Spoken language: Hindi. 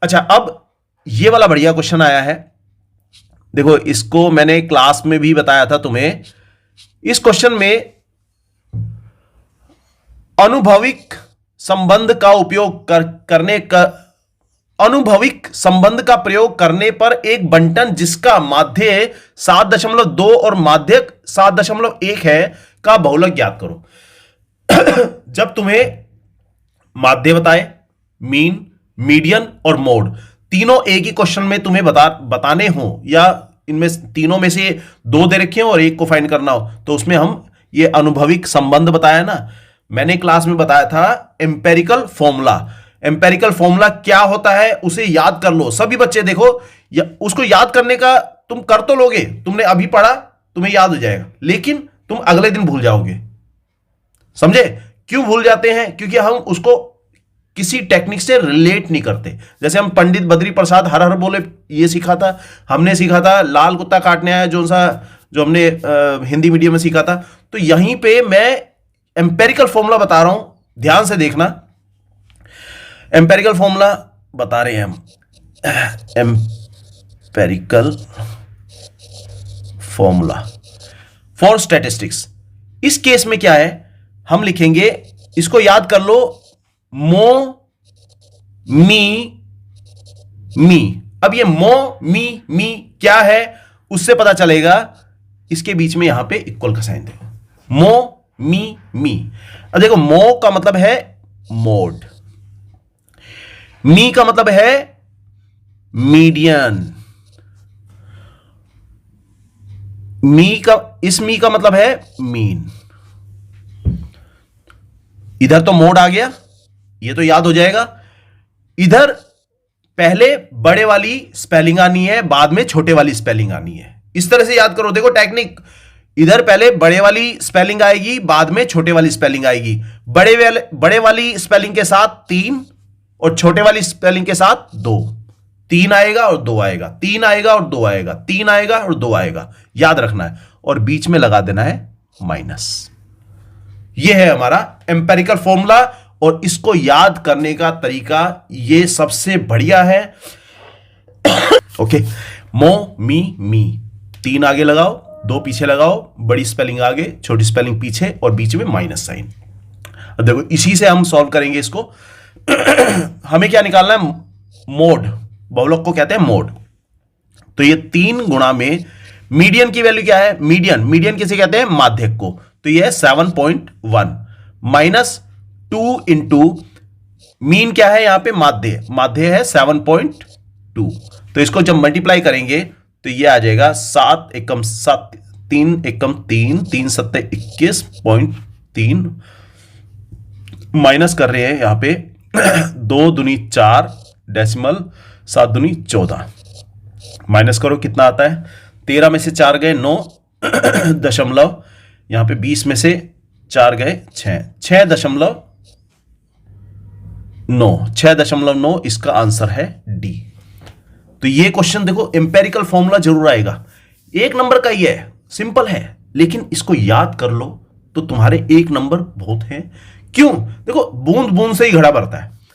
अच्छा, अब ये वाला बढ़िया क्वेश्चन आया है। देखो, इसको मैंने क्लास में भी बताया था तुम्हें। इस क्वेश्चन में अनुभविक संबंध का उपयोग करने का अनुभविक संबंध का प्रयोग करने पर एक बंटन जिसका माध्य 7.2 और माध्यक 7.1 है का बहुलक ज्ञात करो। जब तुम्हें माध्य बताए, मीन, मीडियन और मोड तीनों एक ही क्वेश्चन में तुम्हें बताने हो, या इनमें तीनों में से दो दे रखे हो और एक को फाइंड करना हो, तो उसमें हम ये अनुभविक संबंध बताया ना, मैंने क्लास में बताया था एम्पेरिकल फॉर्मूला। एम्पेरिकल फॉर्मूला क्या होता है उसे याद कर लो सभी बच्चे। देखो, उसको याद करने का तुम कर तो लोगे, तुमने अभी पढ़ा, तुम्हें याद हो जाएगा, लेकिन तुम अगले दिन भूल जाओगे। समझे? क्यों भूल जाते हैं? क्योंकि हम उसको किसी टेक्निक से रिलेट नहीं करते। जैसे हम पंडित बद्री प्रसाद हर हर बोले ये सीखा था, हमने सीखा था लाल कुत्ता काटने आया, जो हमने हिंदी मीडियम में सीखा था। तो यहीं पे मैं एम्पेरिकल फॉर्मूला बता रहा हूं, ध्यान से देखना। एम्पेरिकल फॉर्मूला बता रहे हैं हम, एम्पेरिकल फॉर्मूला फॉर स्टैटिस्टिक्स। इस केस में क्या है, हम लिखेंगे, इसको याद कर लो, मो मी मी। अब ये मो मी मी क्या है उससे पता चलेगा, इसके बीच में यहां पे इक्वल का साइन देखो, मो मी मी। अब देखो, मो का मतलब है मोड, मी का मतलब है मीडियन, इस मी का मतलब है मीन। इधर तो मोड आ गया, ये तो याद हो जाएगा। इधर पहले बड़े वाली स्पेलिंग आनी है, बाद में छोटे वाली स्पेलिंग आनी है। इस तरह से याद करो। देखो टेक्निक, इधर पहले बड़े वाली स्पेलिंग आएगी, बाद में छोटे वाली स्पेलिंग आएगी। बड़े वाली स्पेलिंग के साथ 3 और छोटे वाली स्पेलिंग के साथ 2। 3 आएगा और 2 आएगा, 3 आएगा और 2 आएगा, 3 आएगा और 2 आएगा, याद रखना है। और बीच में लगा देना है माइनस। यह है हमारा एम्पेरिकल फॉर्मूला, और इसको याद करने का तरीका ये सबसे बढ़िया है। ओके, मो मी मी, 3 आगे लगाओ, 2 पीछे लगाओ, बड़ी स्पेलिंग आगे, छोटी स्पेलिंग पीछे, और बीच में माइनस साइन। अब देखो, इसी से हम सॉल्व करेंगे इसको। हमें क्या निकालना है, मोड, बहुलक को कहते हैं मोड। तो ये 3 गुणा में मीडियन की वैल्यू क्या है, मीडियन किसे कहते हैं, माध्यक को। तो ये है 7.1 माइनस 2 इंटू मीन क्या है यहां पे, माध्य है 7.2। तो इसको जब मल्टीप्लाई करेंगे तो ये आ जाएगा 7 एकम 7, 3 एकम 3, 3 सत्ते 21.3, माइनस कर रहे हैं यहां पे 2 दूनी 4 डेसिमल 7 दूनी 14। माइनस करो, कितना आता है, 13 में से 4 गए 9 दशमलव, यहां पे 20 में से 4 गए 6.9, 6.9। इसका आंसर है डी। तो ये क्वेश्चन देखो, एम्पेरिकल फॉर्मूला जरूर आएगा, 1 नंबर का ये है, सिंपल है, लेकिन इसको याद कर लो तो तुम्हारे 1 नंबर बहुत है। क्यों? देखो, बूंद बूंद से ही घड़ा भरता है।